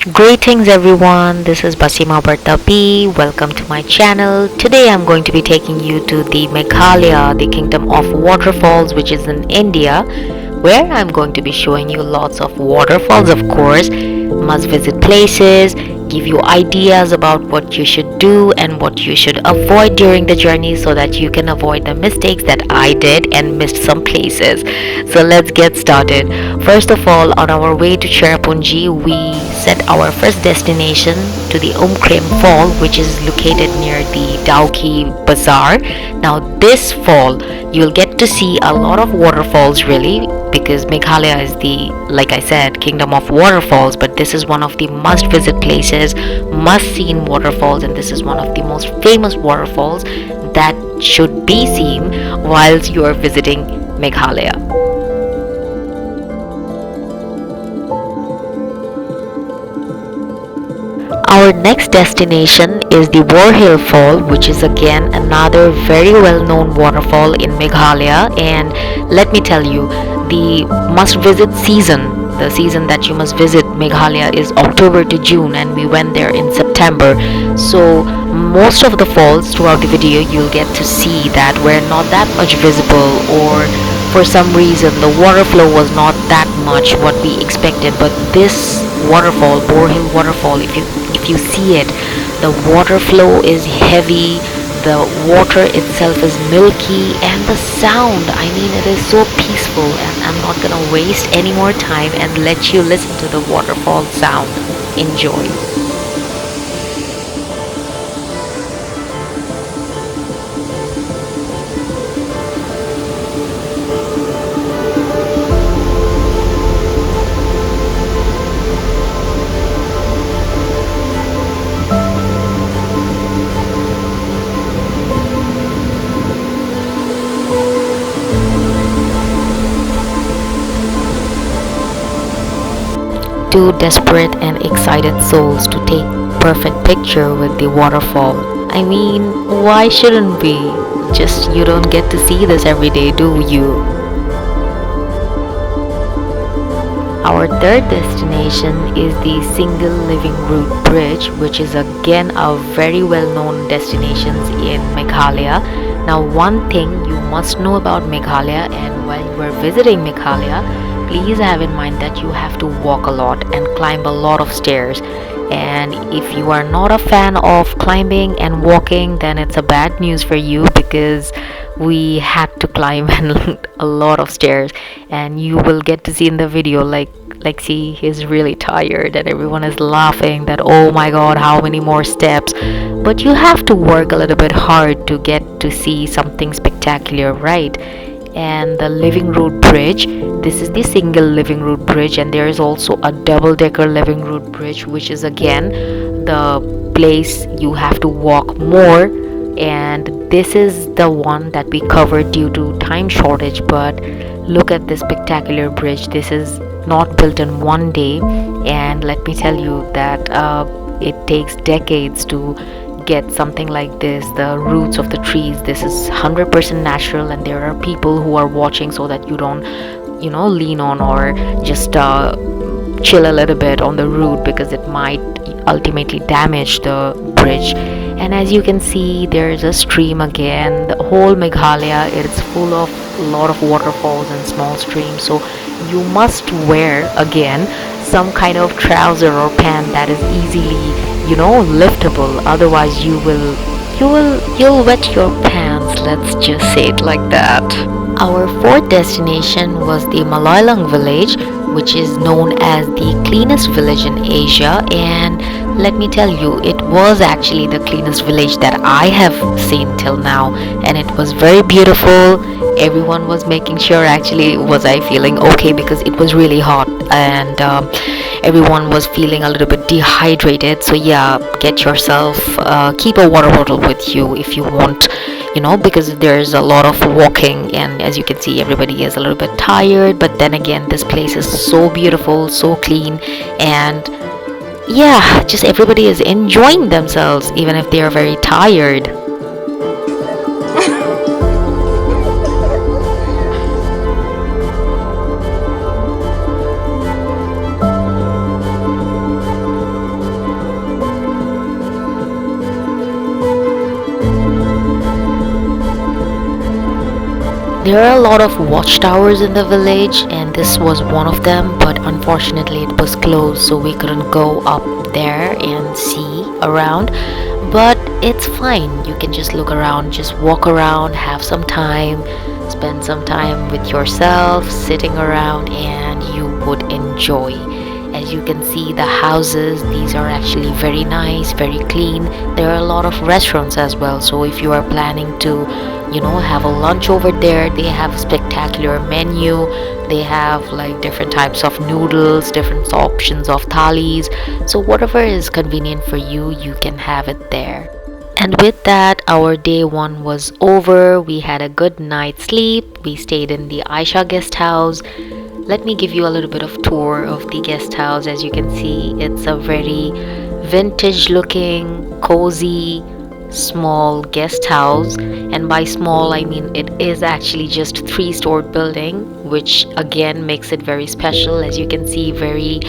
Greetings everyone, this is BaseemahBartaP. Welcome to my channel. Today I'm going to be taking you to the Meghalaya, the kingdom of waterfalls, which is in India, where I'm going to be showing you lots of waterfalls, of course, must visit places, give you ideas about what you should do and what you should avoid during the journey so that you can avoid the mistakes that I did and missed some places. So let's get started. First of all, on our way to Cherrapunji, we set our first destination to the Umkrem Fall, which is located near the Dauki Bazaar. Now, this fall, you'll get to see a lot of waterfalls really, because Meghalaya is the, like I said, kingdom of waterfalls, but this is one of the must visit places, must seen waterfalls, and this is one of the most famous waterfalls that should be seen whilst you are visiting Meghalaya. Our next destination is the Borhill Fall, which is again another very well known waterfall in Meghalaya. And let me tell you, the must visit season, the season that you must visit Meghalaya is October to June, and we went there in September. So most of the falls throughout the video you'll get to see that were not that much visible, or for some reason the water flow was not that much what we expected. But this waterfall, Borhill waterfall, if you see it, the water flow is heavy, the water itself is milky, and the sound, I mean, it is so peaceful. And I'm not gonna waste any more time and let you listen to the waterfall sound. Enjoy. Two desperate and excited souls to take perfect picture with the waterfall. I mean, why shouldn't we? Just you don't get to see this every day, do you? Our third destination is the Single Living Root Bridge, which is again a very well known destination in Meghalaya. Now, one thing you must know about Meghalaya, and while you are visiting Meghalaya, please have in mind that you have to walk a lot and climb a lot of stairs. And if you are not a fan of climbing and walking, then it's a bad news for you, because we had to climb a lot of stairs, and you will get to see in the video, like see, he's really tired and everyone is laughing that, oh my god, how many more steps. But you have to work a little bit hard to get to see something spectacular, right? And the living root bridge, this is the single living root bridge, and there is also a double decker living root bridge, which is again the place you have to walk more. And this is the one that we covered due to time shortage. But look at this spectacular bridge. This is not built in one day, and let me tell you that it takes decades to get something like this. The roots of the trees, this is 100% natural, and there are people who are watching so that you don't lean on or just chill a little bit on the root, because it might ultimately damage the bridge. And as you can see, there is a stream again. The whole Meghalaya, it's full of a lot of waterfalls and small streams, so you must wear again some kind of trouser or pant that is easily liftable. Otherwise you'll wet your pants, let's just say it like that. Our fourth destination was the Mawlynnong Village, which is known as the cleanest village in Asia. And let me tell you, it was actually the cleanest village that I have seen till now, and it was very beautiful. Everyone was making sure, actually was I feeling okay, because it was really hot, and everyone was feeling a little bit dehydrated. So yeah, get yourself keep a water bottle with you if you want, because there's a lot of walking, and as you can see, everybody is a little bit tired. But then again, this place is so beautiful, so clean, and yeah, just everybody is enjoying themselves even if they are very tired. There are a lot of watchtowers in the village, and this was one of them, but unfortunately it was closed, so we couldn't go up there and see around. But it's fine, you can just look around, just walk around, have some time, spend some time with yourself, sitting around, and you would enjoy. As you can see, the houses, these are actually very nice, very clean. There are a lot of restaurants as well, so if you are planning to have a lunch over there, they have a spectacular menu. They have like different types of noodles, different options of thalis, so whatever is convenient for you, you can have it there. And with that, our day one was over. We had a good night's sleep. We stayed in the Aisha guest house. Let me give you a little bit of tour of the guest house. As you can see, it's a very vintage looking, cozy, small guest house. And by small, I mean it is actually just three-stored building, which again makes it very special. As you can see, very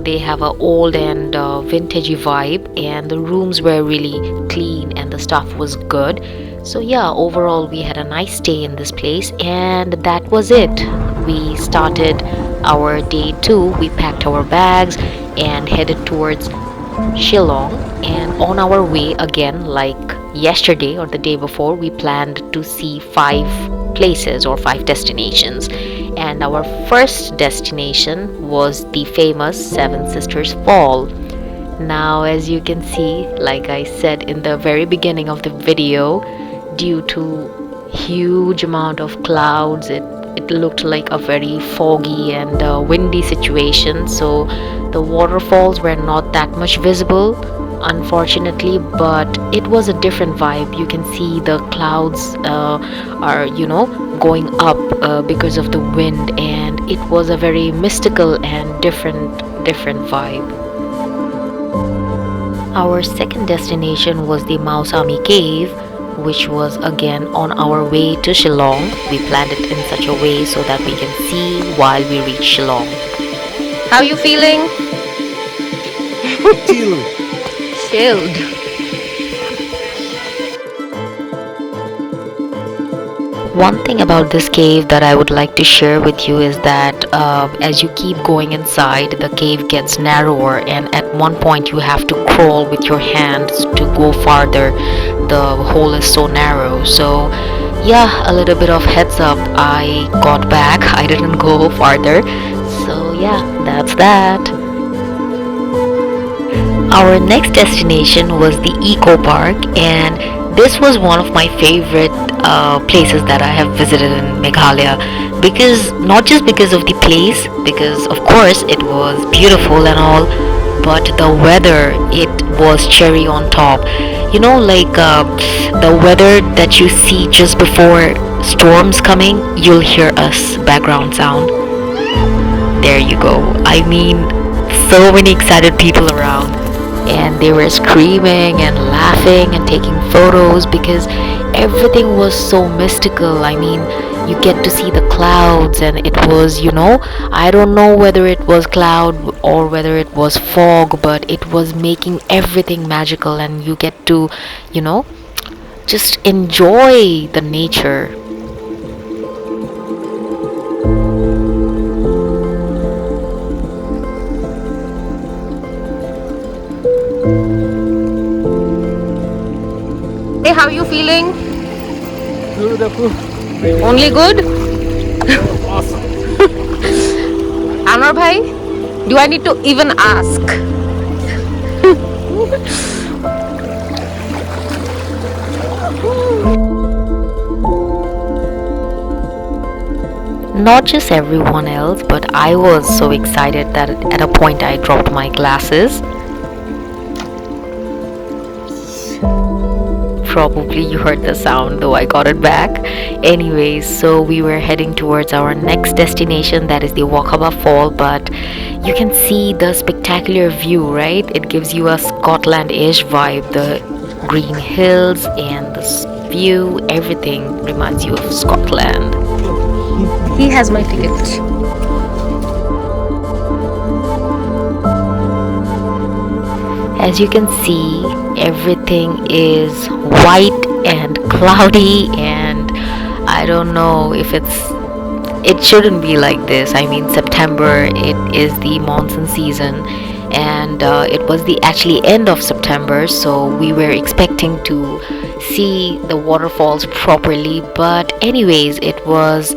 they have a old and vintagey vibe, and the rooms were really clean and the stuff was good. So yeah, overall we had a nice stay in this place, and that was it. We started our day two. We packed our bags and headed towards Shillong, and on our way again, like yesterday or the day before, we planned to see 5 places or 5 destinations. And our first destination was the famous Seven Sisters Fall. Now, as you can see, like I said in the very beginning of the video, due to huge amount of clouds, it looked like a very foggy and windy situation, so the waterfalls were not that much visible, unfortunately, but it was a different vibe. You can see the clouds are going up because of the wind, and it was a very mystical and different vibe. Our second destination was the Mausami Cave, which was again on our way to Shillong. We planned it in such a way so that we can see while we reach Shillong. How you feeling? Chilled. One thing about this cave that I would like to share with you is that as you keep going inside, the cave gets narrower, and at one point you have to crawl with your hands to go farther. The hole is so narrow. So yeah, a little bit of heads up, I got back. I didn't go farther. So yeah, that's that. Our next destination was the Eco Park, and this was one of my favorite places that I have visited in Meghalaya, because not just because of the place, because of course it was beautiful and all, but the weather, it was cherry on top. Like the weather that you see just before storms coming, you'll hear us background sound. There you go. I mean, so many excited people around, and they were screaming and laughing and taking photos because everything was so mystical. I mean, you get to see the clouds, and it was, I don't know whether it was cloud or whether it was fog, but it was making everything magical, and you get to, just enjoy the nature. Hey, how you feeling? Beautiful. Only good? Awesome. Anwar bhai, do I need to even ask? Not just everyone else, but I was so excited that at a point I dropped my glasses. Probably you heard the sound, though I got it back. Anyways, so we were heading towards our next destination, that is the Wakaba Fall, but you can see the spectacular view, right? It gives you a Scotland-ish vibe. The green hills and the view, everything reminds you of Scotland. He has my ticket. As you can see, everything is white and cloudy, and I don't know if it shouldn't be like this. I mean, September, it is the monsoon season, and it was the actually end of September, so we were expecting to see the waterfalls properly. But anyways, it was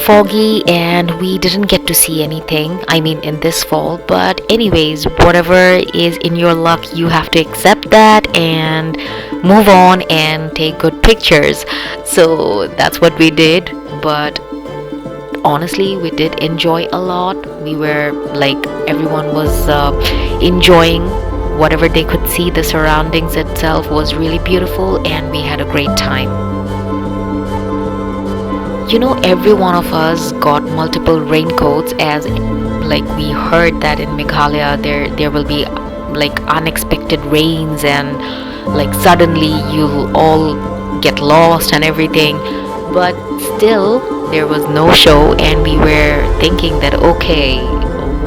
foggy and we didn't get to see anything. I mean, in this fall. But anyways, whatever is in your luck, you have to accept that and move on and take good pictures. So that's what we did. But honestly, we did enjoy a lot. We were like, everyone was enjoying whatever they could see. The surroundings itself was really beautiful and we had a great time. You know, every one of us got multiple raincoats, as like we heard that in Meghalaya there will be like unexpected rains, and like suddenly you'll all get lost and everything. But still, there was no show, and we were thinking that, okay,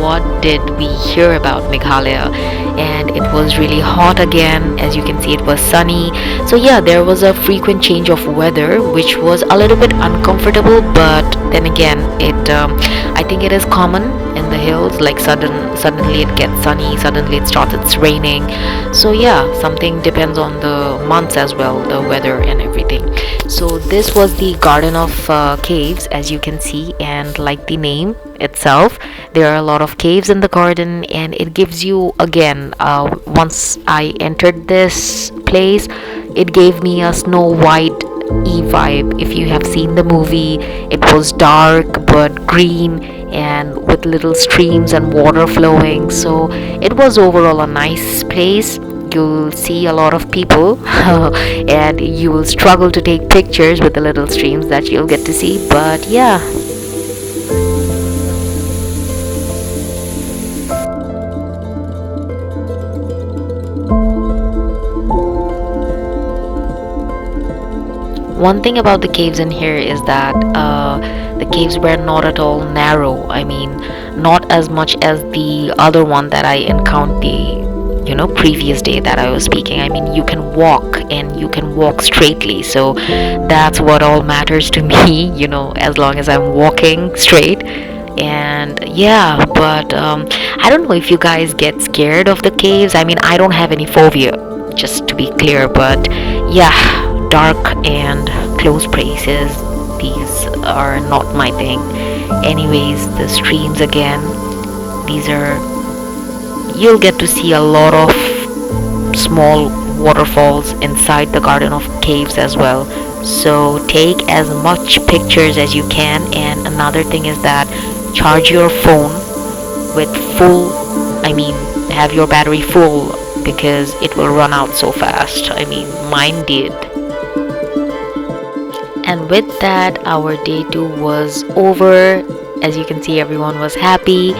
what did we hear about Meghalaya? And it was really hot again. As you can see, it was sunny. So yeah, there was a frequent change of weather, which was a little bit uncomfortable. But then again, I think it is common in the hills. Like suddenly it gets sunny, suddenly it starts it's raining. So yeah, something depends on the months as well, the weather and everything. So this was the Garden of Caves, as you can see, and like the name itself, there are a lot of caves in the garden, and it gives you, again, once I entered this place, it gave me a Snow White vibe. If you have seen the movie, it was dark but green and with little streams and water flowing. So it was overall a nice place. You'll see a lot of people and you will struggle to take pictures with the little streams that you'll get to see. But yeah. One thing about the caves in here is that the caves were not at all narrow. I mean, not as much as the other one that I encountered the previous day that I was speaking. I mean, you can walk and you can walk straightly. So that's what all matters to me, as long as I'm walking straight. And yeah, but I don't know if you guys get scared of the caves. I mean, I don't have any phobia, just to be clear. But yeah, dark and closed places, these are not my thing. Anyways, the streams again, you'll get to see a lot of small waterfalls inside the Garden of Caves as well. So take as much pictures as you can. And another thing is that charge your phone with have your battery full, because it will run out so fast. I mean, mine did. And with that, our day 2 was over. As you can see, everyone was happy.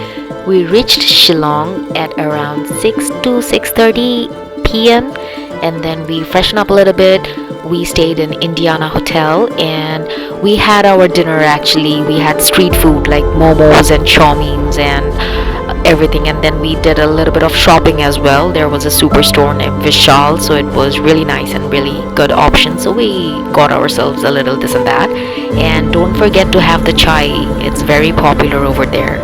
We reached Shillong at around 6 to 6:30 p.m. and then we freshened up a little bit. We stayed in Indiana Hotel and we had our dinner. Actually, we had street food like momos and chow meins and everything, and then we did a little bit of shopping as well. There was a superstore named Vishal, so it was really nice and really good option. So we got ourselves a little this and that. And don't forget to have the chai, it's very popular over there.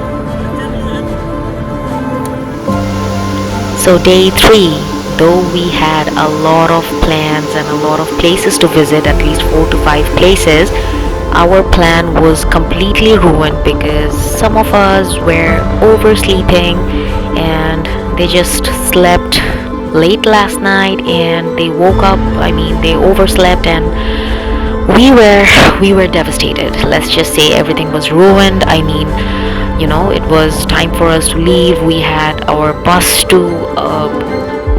So day 3, though we had a lot of plans and a lot of places to visit, at least 4 to 5 places, our plan was completely ruined because some of us were oversleeping and they just slept late last night and they woke up, they overslept, and we were devastated. Let's just say everything was ruined. It was time for us to leave. We had our bus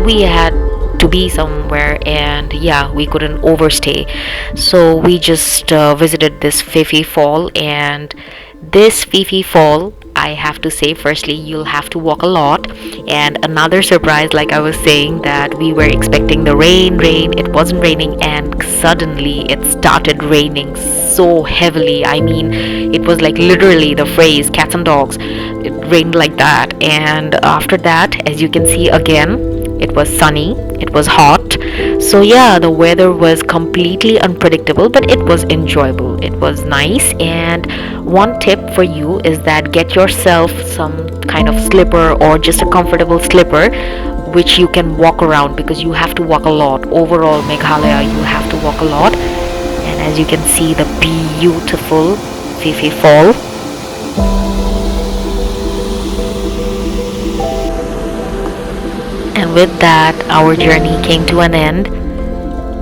we had to be somewhere, and yeah, we couldn't overstay. So we just visited this Fify Fall, and this Fify Fall, I have to say, firstly, you'll have to walk a lot. And another surprise, like I was saying, that we were expecting the rain, it wasn't raining, and suddenly it started raining so heavily. It was like literally the phrase cats and dogs. It rained like that, and after that, as you can see again, it was sunny, it was hot. So yeah, the weather was completely unpredictable, but it was enjoyable. It was nice. And one tip for you is that get yourself some kind of slipper or just a comfortable slipper which you can walk around, because you have to walk a lot. Overall, Meghalaya, you have to walk a lot. And as you can see, the beautiful Fify Fall. And with that, our journey came to an end.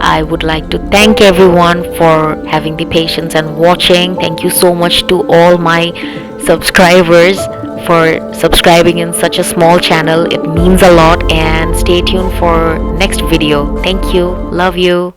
I would like to thank everyone for having the patience and watching. Thank you so much to all my subscribers for subscribing in such a small channel. It means a lot, and stay tuned for next video. Thank you. Love you.